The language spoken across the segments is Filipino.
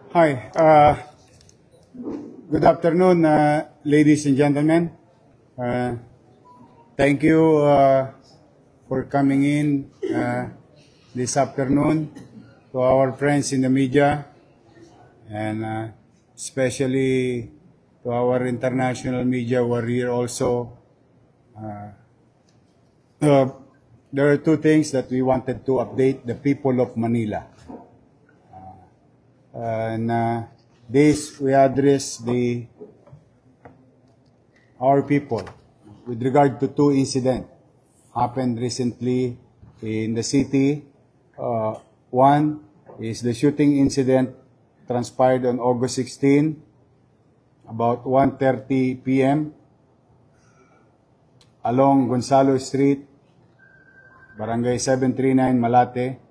Hi. Good afternoon, ladies and gentlemen. Thank you for coming in this afternoon to our friends in the media and especially to our international media who are here also. There are two things that we wanted to update the people of Manila. This we address our people with regard to two incidents happened recently in the city. One is the shooting incident transpired on August 16, about 1:30 p.m. along Gonzalo Street, Barangay 739, Malate.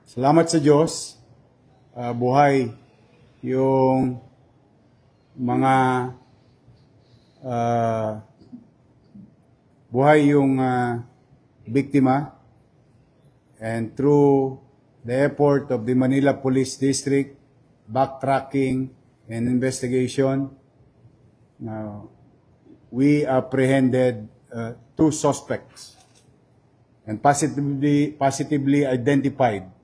Salamat sa Diyos, buhay yung mga biktima, and through the effort of the Manila Police District, backtracking and investigation, we apprehended two suspects and positively identified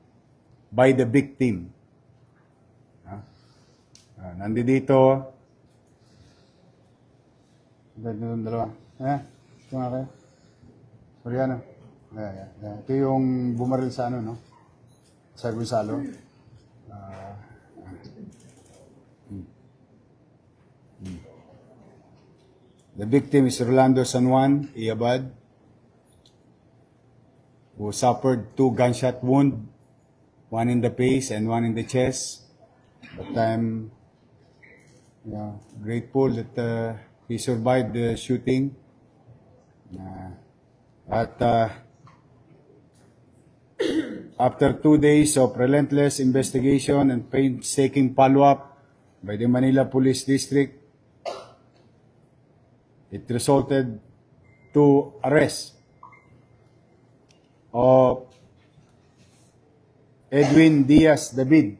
by the victim. Nandito. Dalawa. Ito nga kayo. Koreano. Ito yung bumaril sa no? Sa Gonzalo. The victim is Rolando San Juan Iabad, who suffered 2 gunshot wounds, one in the face and one in the chest. But I'm grateful that he survived the shooting. After 2 days of relentless investigation and painstaking follow-up by the Manila Police District, it resulted to arrest of Edwin Diaz David.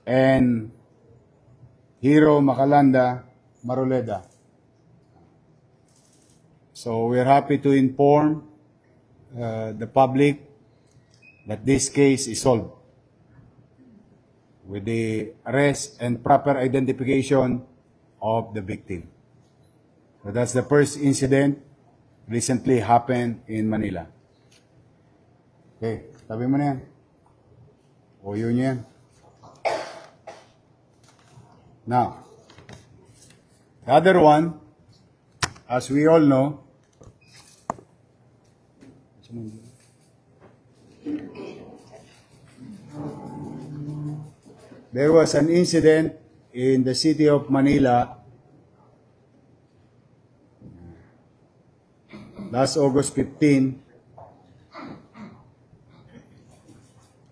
And Hero Macalanda Maroleda. So we're happy to inform the public that this case is solved with the arrest and proper identification of the victim. So that's the first incident recently happened in Manila. Okay, tabi mo na yan. O yun yan. Now, the other one, as we all know, there was an incident in the city of Manila last August 15,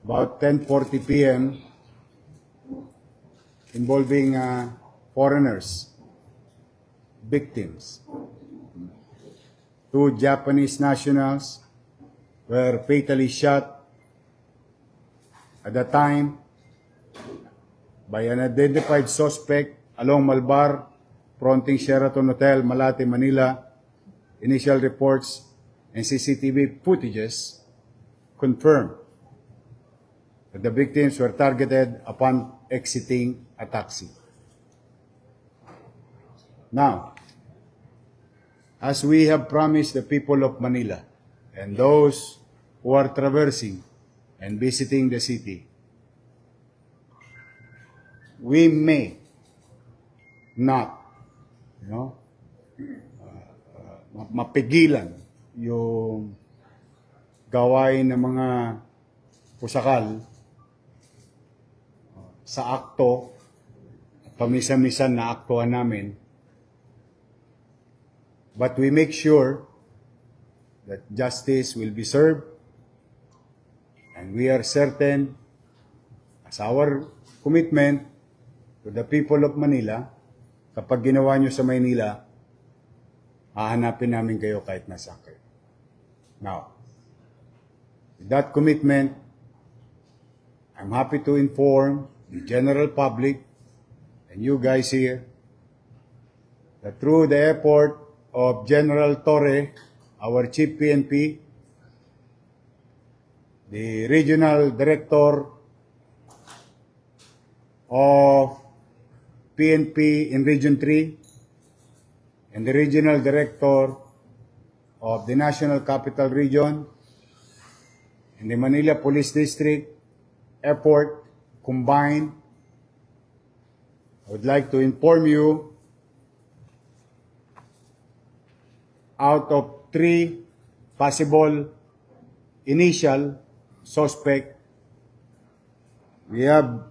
about 10:40 p.m., involving foreigners, victims. 2 Japanese nationals were fatally shot at the time by an identified suspect along Malbar, fronting Sheraton Hotel, Malate, Manila. Initial reports and CCTV footages confirmed that the victims were targeted upon exiting a taxi. Now, as we have promised the people of Manila and those who are traversing and visiting the city, we may not, mapigilan yung gawain ng mga pusakal sa akto, pamisa-misan na aktuhan namin. But we make sure that justice will be served, and we are certain, as our commitment to the people of Manila, kapag ginawa nyo sa Maynila, hahanapin namin kayo kahit nasaan kayo. Now, with that commitment, I'm happy to inform the general public and you guys here that through the effort of General Torre, our Chief PNP, the Regional Director of PNP in Region 3, and the Regional Director of the National Capital Region, and the Manila Police District effort combined, I would like to inform you, out of 3 possible initial suspect, we have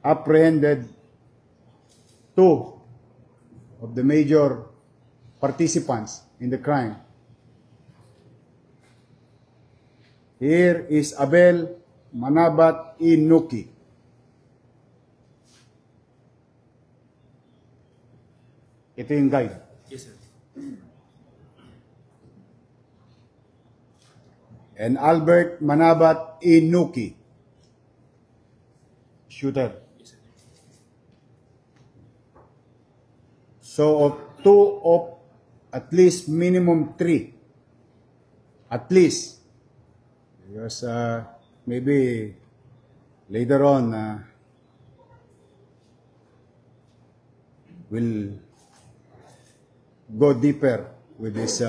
apprehended 2 of the major participants in the crime. Here is Abel Manabat Inuki. Ito yung guide. Yes, sir. And Albert Manabat Inuki. Shooter. Yes, sir. So, of 2 of at least minimum 3. At least. Because maybe later on we'll go deeper with this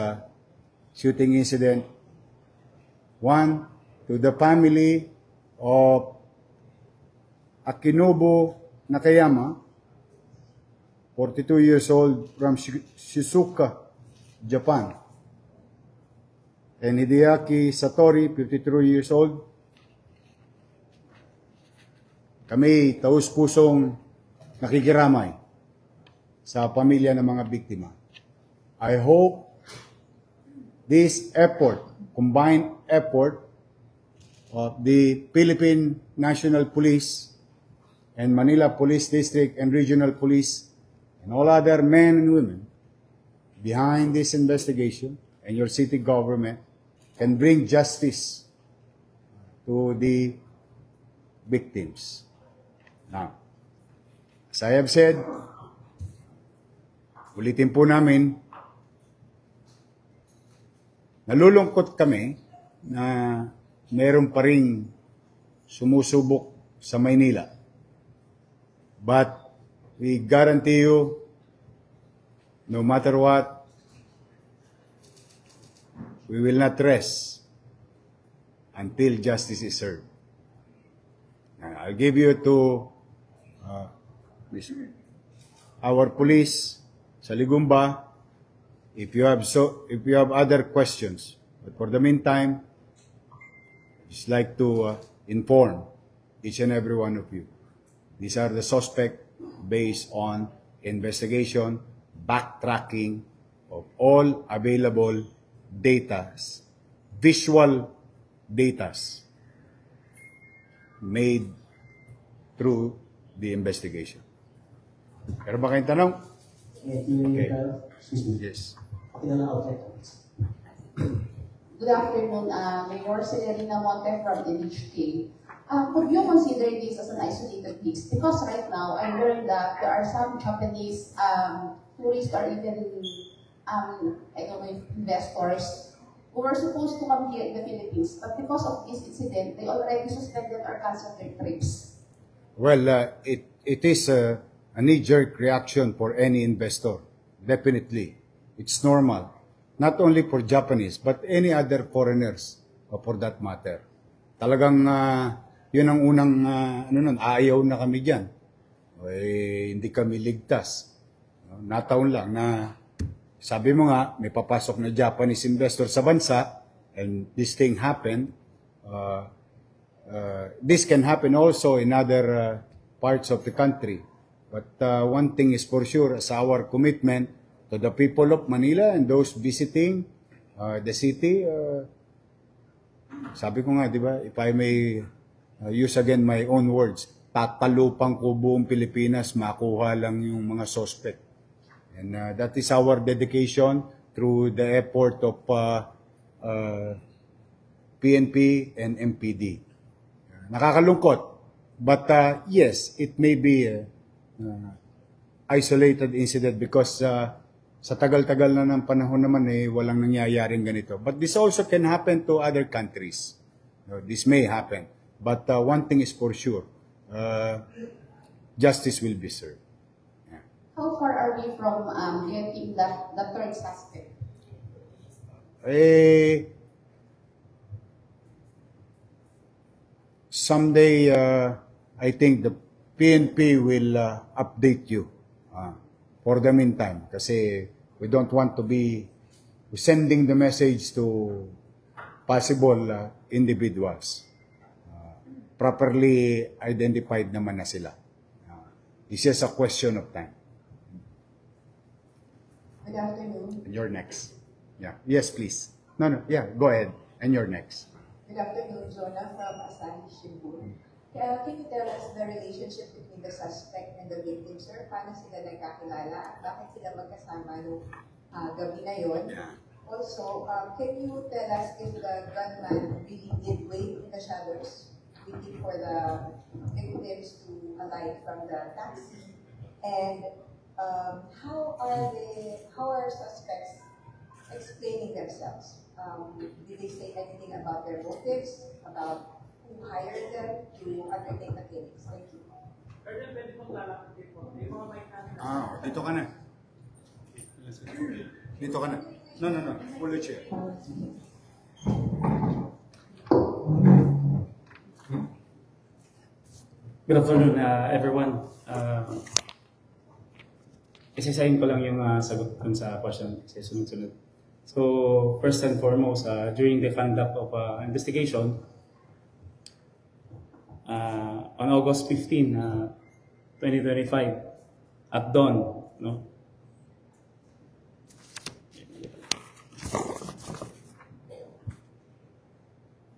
shooting incident. 1, to the family of Akinobu Nakayama, 42 years old, from Shizuoka, Japan. And Hideaki Satori, 53 years old. Kami taus-pusong nakikiramay sa pamilya ng mga biktima. I hope this effort, combined effort of the Philippine National Police and Manila Police District and Regional Police and all other men and women behind this investigation and your city government can bring justice to the victims. Now, as I have said, ulitin po namin, nalulungkot kami na meron pa ring sumusubok sa Maynila. But we guarantee you, no matter what, we will not rest until justice is served. I'll give you to our police sa Ligumba if you have other questions. But for the meantime, just like to inform each and every one of you. These are the suspects based on investigation, backtracking of all available datas, visual datas made through the investigation. Pero ba kayong tanong? Okay. Yes. Good afternoon, Mayor Celerina Monte from NHK. Could you consider this as an isolated case? Because right now, I learned that there are some Japanese tourists or even, I don't know, investors who were supposed to come here in the Philippines, but because of this incident, they already suspended or canceled their trips. Well, it is a knee-jerk reaction for any investor. Definitely. It's normal. Not only for Japanese, but any other foreigners, for that matter. Talagang, yun ang unang, ayaw na kami dyan. Hindi kami ligtas. Nataon lang na, sabi mo nga, may papasok na Japanese investor sa bansa, and this thing happened. This can happen also in other parts of the country. But one thing is for sure, as our commitment to the people of Manila and those visiting the city, sabi ko nga, di ba, if I may use again my own words, tatalupang ko buong Pilipinas, makuha lang yung mga suspect. And that is our dedication through the effort of PNP and MPD. Nakakalungkot, but yes, it may be isolated incident because sa tagal-tagal na ng panahon naman walang nangyayaring ganito. But this also can happen to other countries. This may happen. But one thing is for sure, justice will be served. How far are we from getting the third suspect? Someday, I think the PNP will update you for the meantime. Kasi we don't want to be sending the message to possible individuals. Properly identified naman na sila. It's just a question of time. Good afternoon. You're next. Yeah. Yes, please. No. Yeah, go ahead. And you're next. Good afternoon, Jonah from Asahi Shimbun. Can you tell us the relationship between the suspect and the victim, sir? Paano sila nagkakilala? Bakit sila magkasama nung gabi na yun? Also, can you tell us if the gunman really did wait in the shadows, waiting for the victims to alight from the taxi? And how are suspects explaining themselves? Did they say anything about their motives, about who hired them to undertake the killings? Thank you. Dito ka na. Dito ka na. No. Pull the chair. Good afternoon, everyone. Isisahin ko lang yung sagot dun sa question kasi sunod-sunod. So, first and foremost, during the conduct of investigation, on August 15, 2025, at dawn, no?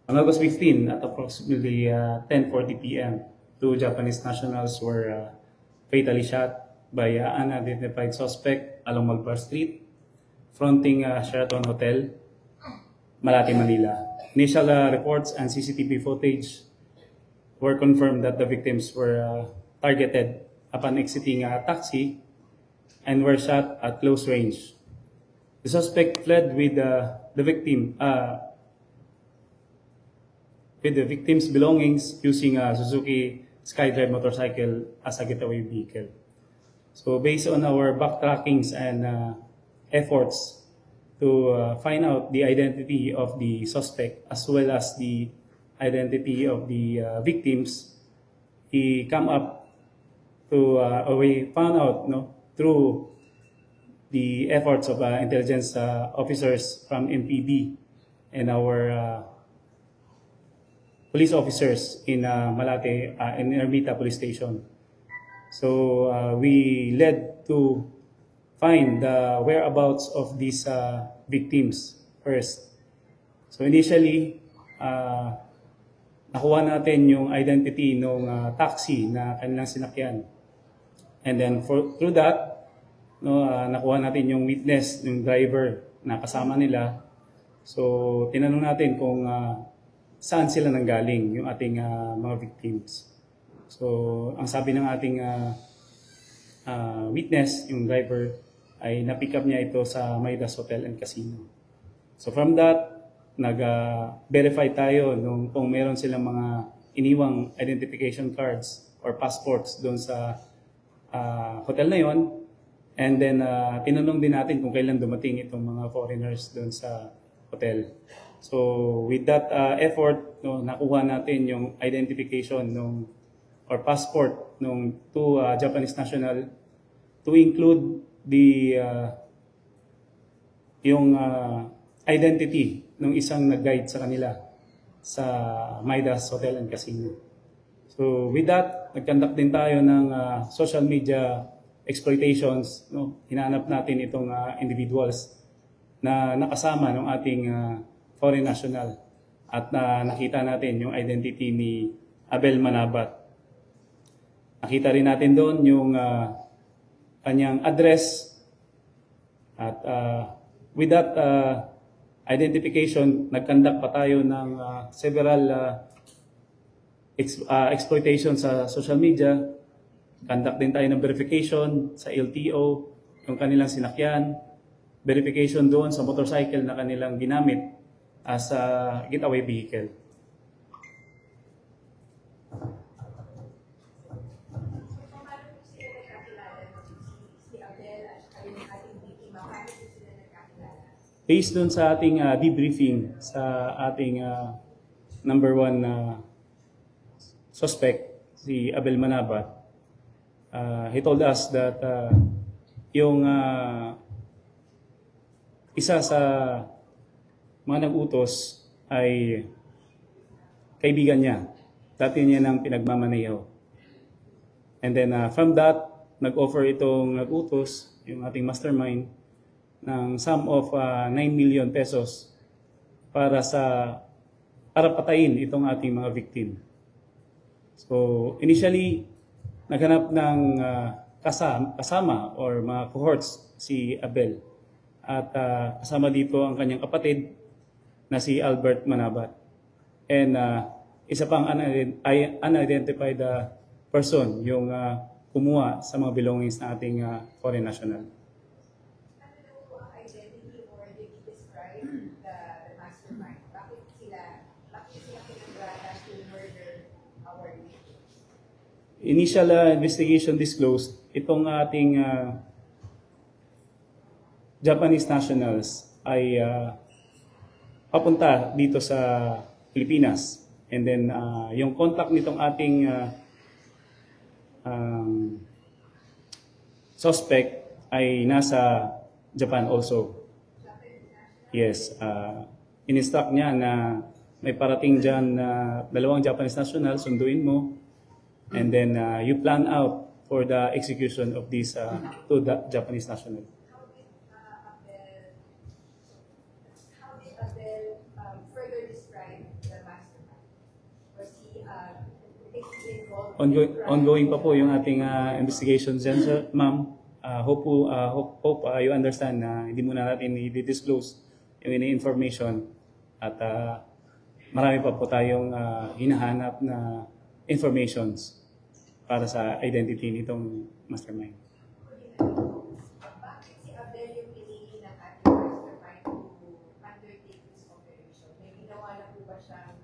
On August 15, at approximately 10:40 p.m., two Japanese nationals were fatally shot by an unidentified suspect along Malvar Street, fronting Sheraton Hotel, Malate, Manila. Initial reports and CCTV footage were confirmed that the victims were targeted upon exiting a taxi and were shot at close range. The suspect fled with the victim's belongings using a Suzuki SkyDrive motorcycle as a getaway vehicle. So based on our backtrackings and efforts to find out the identity of the suspect as well as the identity of the victims, we come up to, we found out through the efforts of intelligence officers from MPD and our police officers in Malate, in Ermita Police Station. So we led to find the whereabouts of these victims first. So initially, nakuha natin yung identity ng taxi na kanilang sinakyan. And then through that, nakuha natin yung witness, yung driver na kasama nila. So tinanong natin kung saan sila nanggaling, yung ating mga victims. So ang sabi ng ating witness, yung driver, ay na-pick up niya ito sa Midas Hotel and Casino. So from that, nag-verify tayo kung meron silang mga iniwang identification cards or passports doon sa hotel na yon. And then tinanong din natin kung kailan dumating itong mga foreigners doon sa hotel. So with that effort, nakuha natin yung identification or passport ng two Japanese national to include the yung identity ng isang nag-guide sa kanila sa Midas Hotel and Casino. So with that, nag-conduct din tayo ng social media exploitations. Hinanap natin itong individuals na nakasama ng ating foreign national at nakita natin yung identity ni Abel Manabat. Nakita rin natin doon yung kanyang address at with that identification, nag-conduct pa tayo ng several exploitation sa social media. Conduct din tayo ng verification sa LTO, yung kanilang sinakyan, verification doon sa motorcycle na kanilang ginamit as a getaway vehicle. Based doon sa ating debriefing sa ating number one suspect, si Abel Manabat, he told us that yung isa sa mga nag-utos ay kaibigan niya. Dati niya nang pinagmamaneho. And then from that, nag-offer itong nag-utos, yung ating mastermind, ng sum of 9 million pesos para patayin itong ating mga victim. So initially, naghanap ng kasama or mga cohorts si Abel. At kasama dito ang kanyang kapatid na si Albert Manabat. And isa pang unidentified person yung kumuha sa mga belongings na ating foreign national. Initial investigation disclosed, itong ating Japanese nationals ay papunta dito sa Pilipinas. And then yung contact nitong ating suspect ay nasa Japan also. Yes, in-instruct niya na may parating dyan na dalawang Japanese nationals, sunduin mo. And then you plan out for the execution of these two Japanese nationals. How did Abel further describe the mastermind? Was he involved? Ongoing pa po yung ating investigation, sir, ma'am. Hope you understand na hindi muna natin i-disclose yung information at marami pa po tayong hinahanap na informations para sa identity nitong mastermind. Bakit si Abel yung pinili ng ating mastermind to undertake this operation? May ginawa na po ba siyang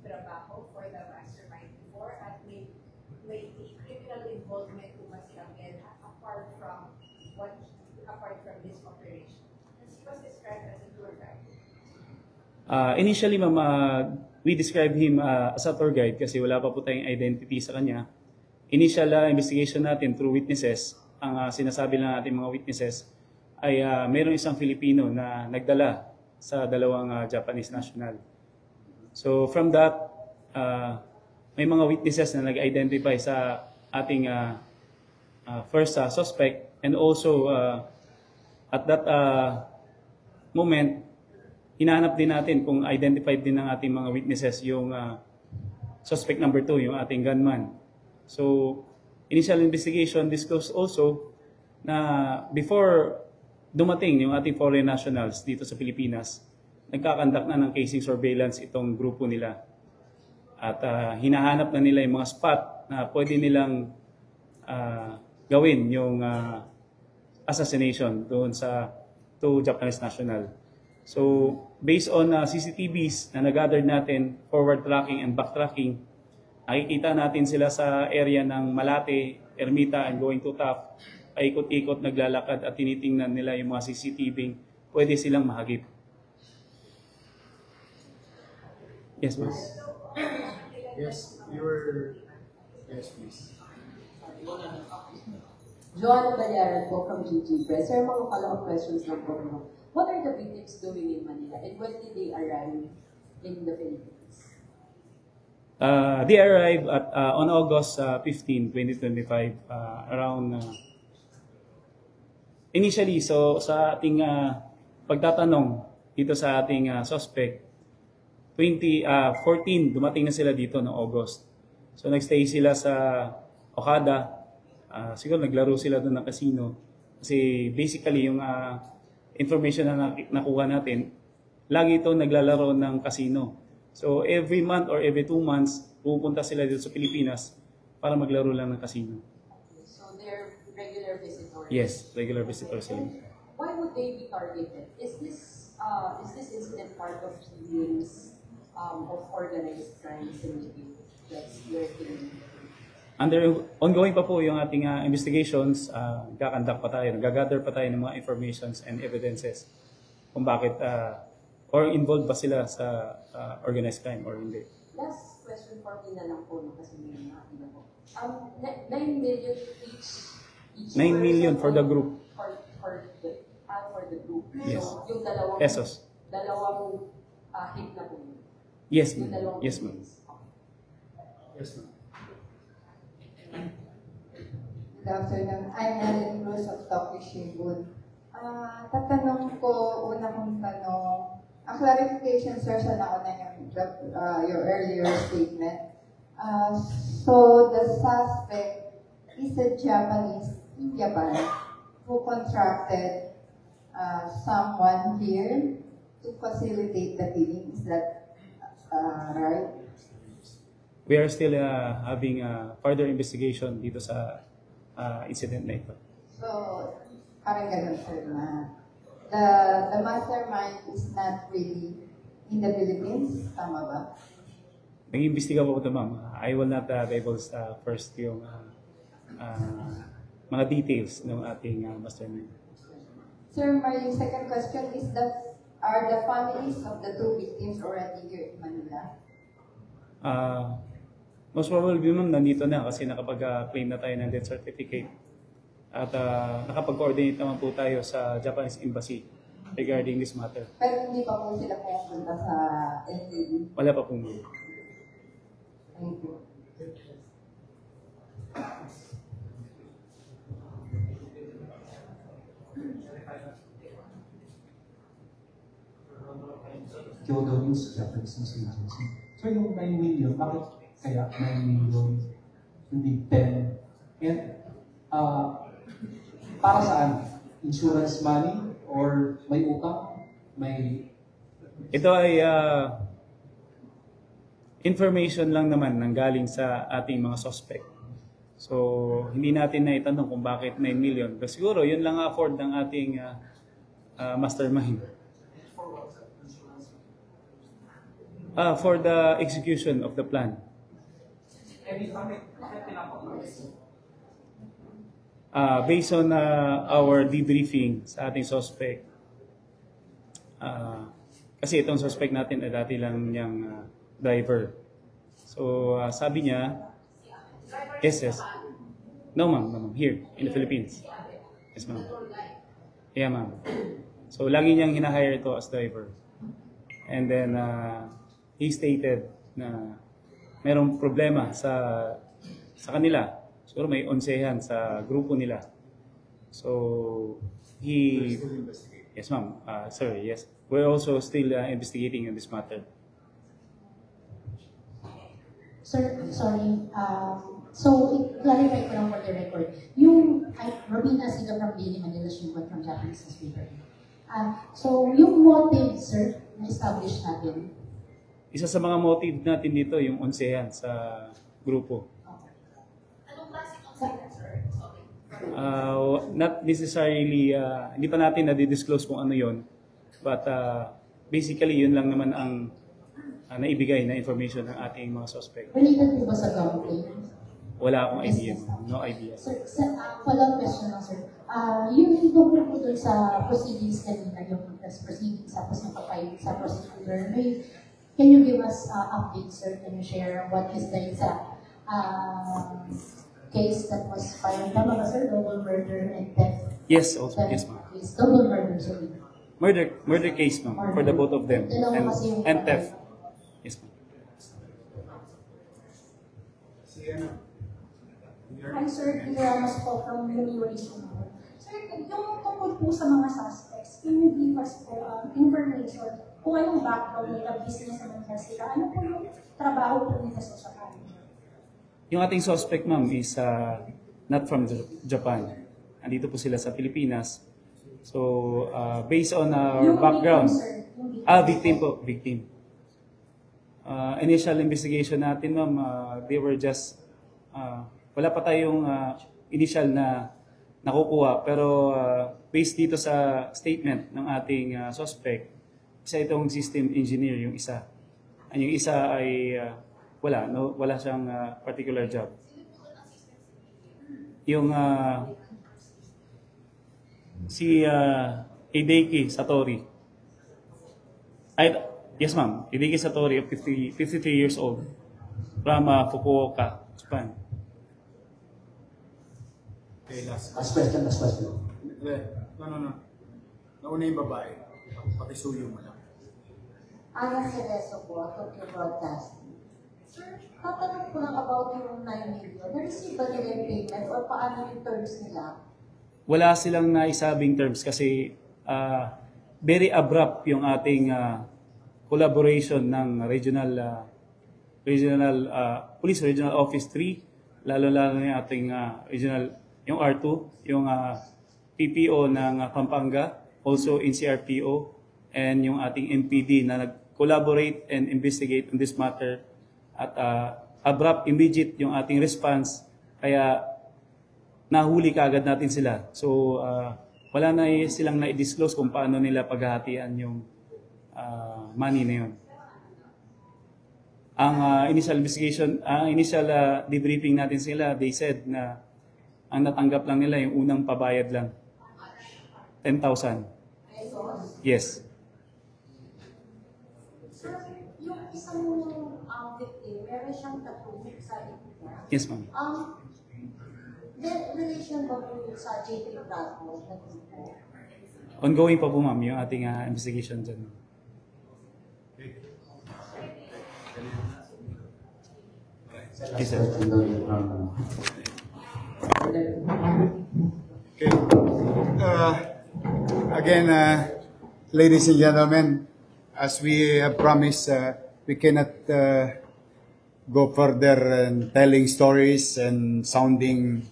trabaho for the mastermind before at may criminal involvement po ba si Abel apart from this operation? He was described as a tour guide. Initially, ma'am, we described him as a tour guide kasi wala pa po tayong identity sa kanya. Initial investigation natin through witnesses, ang sinasabi lang natin mga witnesses ay mayroong isang Filipino na nagdala sa dalawang Japanese national. So from that, may mga witnesses na nag-identify sa ating first suspect, and also at that moment, hinahanap din natin kung identified din ng ating mga witnesses yung suspect number 2, yung ating gunman. So, initial investigation disclosed also na before dumating yung ating foreign nationals dito sa Pilipinas, nagkakandak na ng casing surveillance itong grupo nila. At hinahanap na nila yung mga spot na pwede nilang gawin yung assassination doon sa 2 Japanese national. So, based on CCTVs na nag-gather natin, forward tracking and back tracking, nakikita natin sila sa area ng Malate, Ermita, and going to Taft. Paikot-ikot naglalakad at tinitingnan nila yung mga CCTV, pwede silang mahagip. Yes, ma'am. Yes, please. Joanna Bayaran po from GG Press. Sir, mga follow-up questions lang po. What are the victims doing in Manila and when did they arrive in the Philippines? They arrived on August 15, 2025, around initially, so sa ating pagtatanong dito sa ating suspect, 14 dumating na sila dito noong August. So nagstay sila sa Okada. Siguro naglaro sila doon ng casino. Kasi basically yung information na nakuha natin, lagi ito naglalaro ng casino. So every month or every 2 months, pupunta sila dito sa Pilipinas para maglaro lang ng casino. So they're regular visitors? Yes, regular visitors sila. Why would they be targeted? Is this incident part of series of organized crime syndicate that's working? Ongoing pa po yung ating investigations, kakandak pa tayo, nagagather pa tayo ng mga informations and evidences kung bakit or involved ba sila sa organized crime or hindi. Last question for me na lang po, no, kasi may mga iba po. 9 million each 9 million for the group. For the group. Yes. So, yung dalawang Pesos. hit na po. Yes, Yung ma'am. dalawang Yes, ma'am. hits. Yes, ma'am. Good afternoon. I'm Ellen Cruz of Tokyo Shimbun. Tatanong ko, una kong tanong, a clarification, sir, sa nauna your earlier statement. So, the suspect is a Japanese in Japan who contracted someone here to facilitate the killing. Is that right? We are still having further investigation dito sa incident na ito. So, parang ganun, sir, na the mastermind is not really in the Philippines, tama ba? Nag-iimbestiga po ito, ma'am. I will not divulge first yung mga details ng ating mastermind. Sir, my second question is are the families of the 2 victims already here in Manila? Most probably, ma'am, nandito na kasi nakapag-claim na tayo ng death certificate. At nakapag-coordinate naman po tayo sa Japanese Embassy regarding this matter. Pero hindi pa po sila pumunta sa NTV. Wala pa po, ma'am. Thank you. Kyoto News, Japanese News Agency. So yung 9 million, bakit kaya 9 million, hindi 10? And para saan? Insurance money or may utang? May... Ito ay information lang naman nang galing sa ating mga suspect. So, hindi natin na itanong kung bakit 9 million. Pero siguro, yun lang afford ng ating mastermind. For the execution of the plan. Based on our debriefing sa ating suspect, kasi itong suspect natin ay dati lang niyang driver. So, sabi niya, yes. No, ma'am. Here, in the Philippines. Yes, ma'am. Yeah, ma'am. So, lagi niyang hinahire ito as driver. And then, he stated na mayroong problema sa kanila. Siguro may onsehan sa grupo nila. So, yes, ma'am. Sir, yes. We're also still investigating in this matter. Sir, sorry. So, clarify ko lang for the record. Yung Robina Siga from Daily Manila Shimbun from Japanese newspaper. So, yung motive, sir, na-establish natin. Isa sa mga motive natin dito, yung onsehan sa grupo. Anong klaseng onsehan, sir? Not necessarily, hindi pa natin na-disclose kung ano yon. But basically, yun lang naman ang naibigay na information ng ating mga suspect. Related po ba sa gambling? Wala akong idea. No idea. Sir, follow-up question lang, sir. Yung tungkol po dun sa proceedings kanina, yung proceedings tapos nakapay sa prosecutor, can you give us update, sir? Can you share what is the exact case that was filed? Tama ba, sir? Double murder and theft? Yes, also. Yes, ma'am. Double murder, sorry. Murder case, ma'am, for the both of them. And theft. Yes, ma'am. Hi, sir. Peter Ramos po from Uniway Sumabon. Sir, yung tungkol po sa mga suspects, can you give us po information kung anong background nila, business naman kasi sila, ano po yung trabaho po nila sa Japan? Yung ating suspect, ma'am, is not from Japan. Andito po sila sa Pilipinas. So, based on our Yung background, victim, sir. victim po, victim. Initial investigation natin, ma'am, they were just, wala pa tayong initial na nakukuha. Pero based dito sa statement ng ating suspect, isa itong system engineer, yung isa. Yung isa ay wala siyang particular job. Yung si Hideki Satori. Yes, ma'am. Hideki Satori, of 53 years old, from Fukuoka, Japan. Okay, last. Last question, last question. No. Nauna yung babae. Pakisuyo mo lang. Ana Cerezo po, Tokyo Broadcasting. Sir, tatanong ko lang about yung 9 million. Na-receive ba nila yung payment or paano yung terms nila? Wala silang naisabing terms kasi very abrupt yung ating collaboration ng regional Police Regional Office 3, lalo-lalo yung ating regional, yung R2, yung PPO ng Pampanga, also NCRPO, and yung ating MPD na nag-collaborate and investigate on this matter. At abrupt, immediate yung ating response, kaya nahuli kaagad natin sila. So, wala na silang na-disclose kung paano nila paghahatian yung money na yun. Ang initial investigation, initial debriefing natin sila, they said na ang natanggap lang nila yung unang pabayad lang. 10,000. Yes. Sir, yung isang victim, meron siyang tattoo sa ipin niya. Yes, ma'am. The relation ba po sa JP Bravo na grupo? Ongoing pa po, ma'am, yung ating investigation dyan. Last question daw yung Okay. Again, ladies and gentlemen, as we have promised, we cannot go further in telling stories and sounding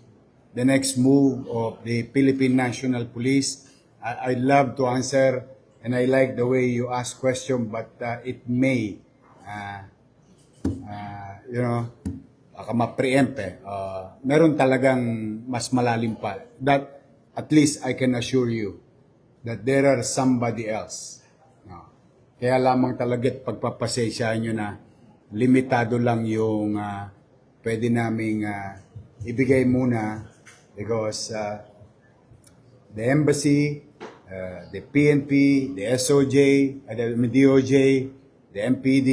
the next move of the Philippine National Police. I love to answer, and I like the way you ask question, but it may, baka ma-preempt meron talagang mas malalim pa. That, at least I can assure you that there are somebody else. No. Kaya lamang talaga't pagpapasensyahan nyo na limitado lang yung pwede naming ibigay muna because the embassy, the PNP, the SOJ, the DOJ, the MPD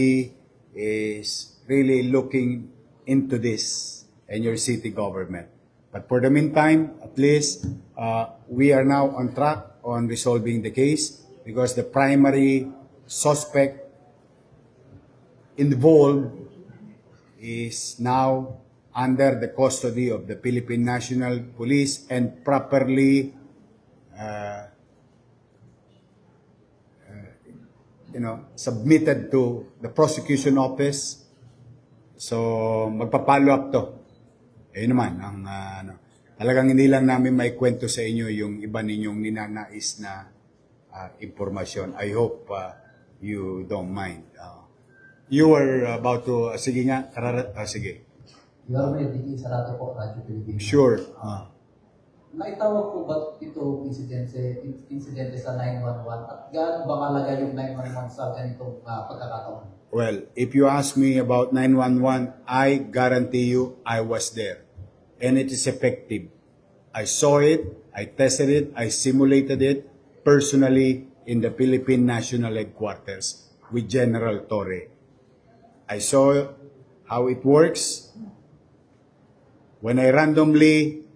is really looking into this and your city government. But for the meantime, at least we are now on track on resolving the case because the primary suspect involved is now under the custody of the Philippine National Police and properly submitted to the prosecution office. So, magpa-follow up to. Ayun naman, talagang hindi lang namin may kwento sa inyo yung iba ninyong ninanais na impormasyon. I hope you don't mind. You were about to, sige nga, sige. Your Medicine Sarato po, Radyo Pilipinas. Sure. Naitawag po ba ito insidente sa 911 at gaano ba kalaga yung 911 sa ganitong pagkakataon? Well, if you ask me about 911, I guarantee you I was there. And it is effective. I saw it, I tested it, I simulated it personally in the Philippine National Headquarters with General Torre. I saw how it works. When I randomly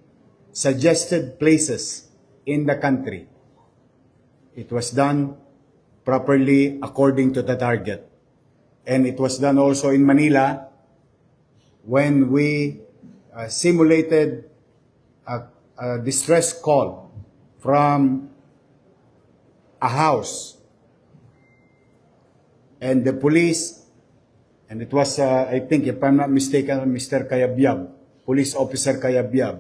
suggested places in the country, it was done properly according to the target. And it was done also in Manila when we simulated a distress call from a house. And the police And it was, I think, if I'm not mistaken, Mr. Kayabyab, Police Officer Kayabyab,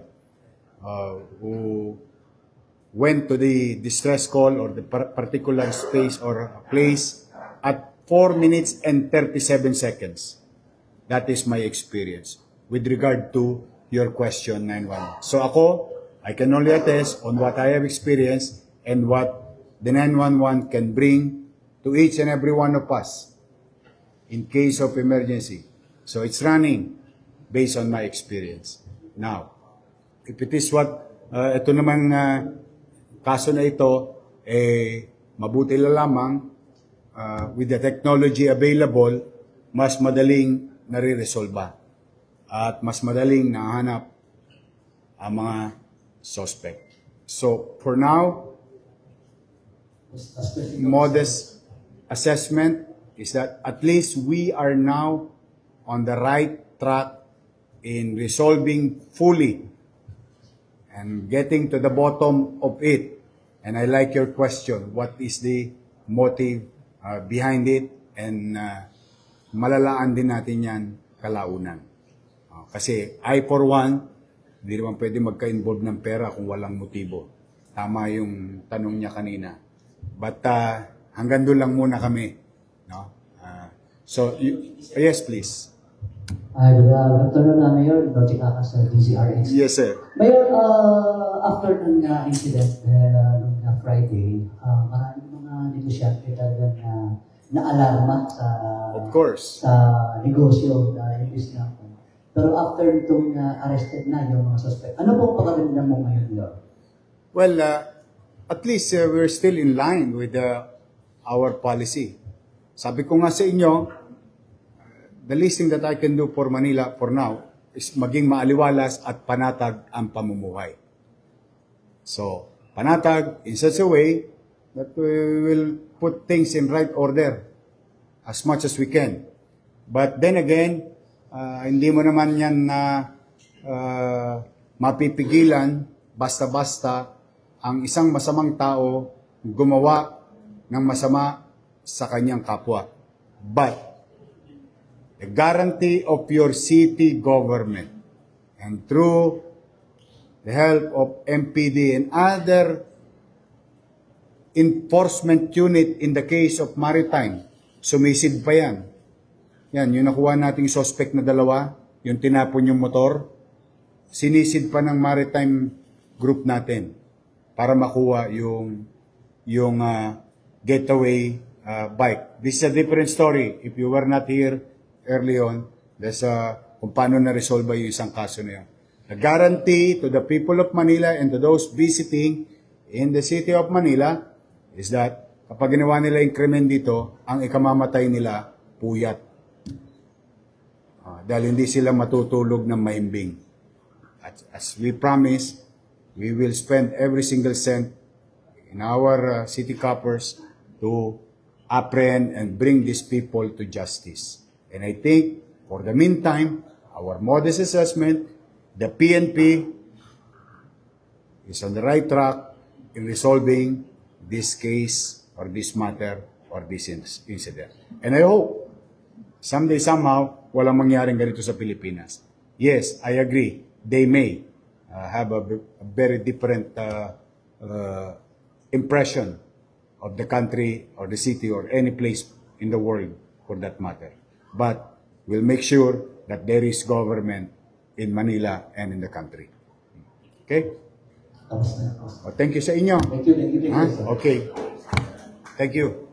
who went to the distress call or the particular space or place at 4 minutes and 37 seconds. That is my experience with regard to your question, 911. So ako, I can only attest on what I have experienced and what the 911 can bring to each and every one of us in case of emergency. So it's running based on my experience. Now, if it is what, ito namang kaso na ito, mabuti lamang with the technology available, mas madaling nare-resolba at mas madaling nahanap ang mga suspect. So, for now, modest assessment is that at least we are now on the right track in resolving fully and getting to the bottom of it. And I like your question, what is the motive behind it? And malalaan din natin yan kalaunan. Kasi I for one, hindi naman pwede magka-involve ng pera kung walang motibo. Tama yung tanong niya kanina. But hanggang doon lang muna kami. No? Yes, please. Good afternoon, Mayor. Logic Akas sa DCRX. Yes, sir. Mayor, after ng incident nung Friday, maraming mga negosyante talaga na alarma sa Of course. sa negosyo na imbis na. Pero after itong arrested na yung mga suspect, ano pong pagkagandahan mo ngayon, Lord? Well, at least we're still in line with our policy. Sabi ko nga sa inyo, the least thing that I can do for Manila for now is maging maaliwalas at panatag ang pamumuhay. So, panatag in such a way that we will put things in right order as much as we can. But then again, hindi mo naman yan mapipigilan basta-basta ang isang masamang tao gumawa ng masama sa kanyang kapwa. But the guarantee of your city government and through the help of MPD and other enforcement unit in the case of maritime, sumisid pa yan. Yan, yung nakuha nating suspect na dalawa, yung tinapon yung motor, sinisid pa ng maritime group natin para makuha yung getaway bike. This is a different story. If you were not here early on, there's kung paano na-resolve yung isang kaso na yun. The guarantee to the people of Manila and to those visiting in the city of Manila is that kapag ginawa nila yung krimen dito, ang ikamamatay nila, puyat. Dahil hindi sila matutulog ng mahimbing. As we promise, we will spend every single cent in our city coffers to apprehend and bring these people to justice. And I think, for the meantime, our modest assessment, the PNP is on the right track in resolving this case or this matter or this incident. And I hope, someday, somehow, walang mangyaring ganito sa Pilipinas. Yes, I agree. They may have a very different impression of the country or the city or any place in the world for that matter. But we'll make sure that there is government in Manila and in the country. Okay? Thank you sa inyo. Thank you. Okay. Thank you.